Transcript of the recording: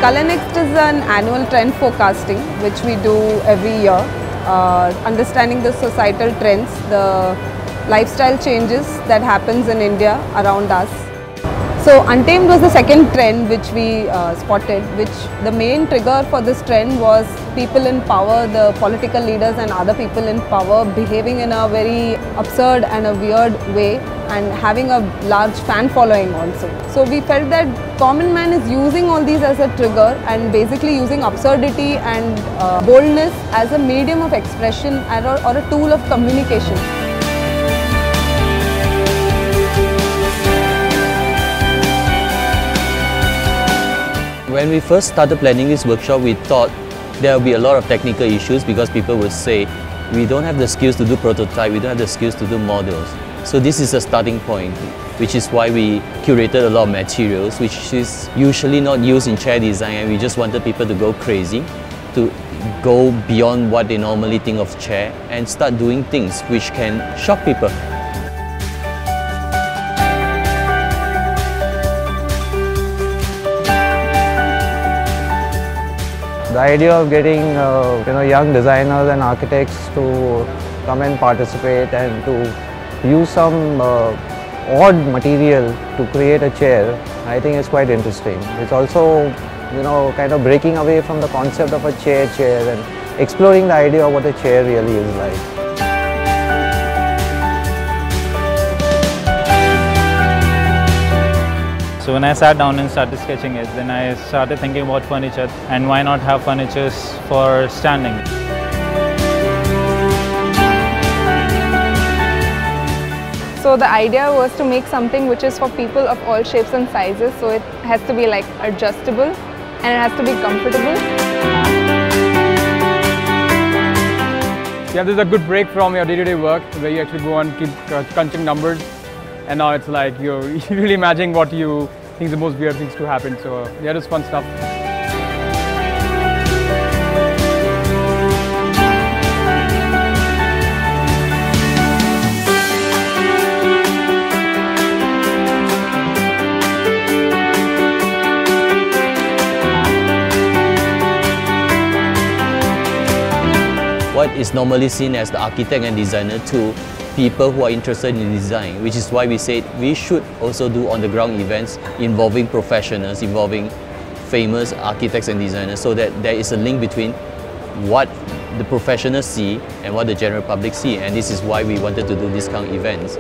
ColourNext is an annual trend forecasting which we do every year, understanding the societal trends, the lifestyle changes that happens in India around us. So Untamed was the second trend which we spotted, which the main trigger for this trend was people in power, the political leaders and other people in power behaving in a very absurd and a weird way and having a large fan following also. So we felt that common man is using all these as a trigger and basically using absurdity and boldness as a medium of expression or a tool of communication. When we first started planning this workshop, we thought there would be a lot of technical issues because people would say, we don't have the skills to do prototype, we don't have the skills to do models. So this is a starting point, which is why we curated a lot of materials, which is usually not used in chair design, and we just wanted people to go crazy, to go beyond what they normally think of chair and start doing things which can shock people. The idea of getting young designers and architects to come and participate and to use some odd material to create a chair, I think is quite interesting. It's also kind of breaking away from the concept of a chair and exploring the idea of what a chair really is like. So when I sat down and started sketching it, then I started thinking about furniture and why not have furniture for standing. So the idea was to make something which is for people of all shapes and sizes, so it has to be like adjustable and it has to be comfortable. Yeah, this is a good break from your day-to-day work where you actually go and keep crunching numbers. And now it's like you're really imagining what you think the most weird things to happen. So yeah, it's fun stuff. What is normally seen as the architect and designer to people who are interested in design, which is why we said we should also do on-the-ground events involving professionals, involving famous architects and designers, so that there is a link between what the professionals see and what the general public see, and this is why we wanted to do these kind of events.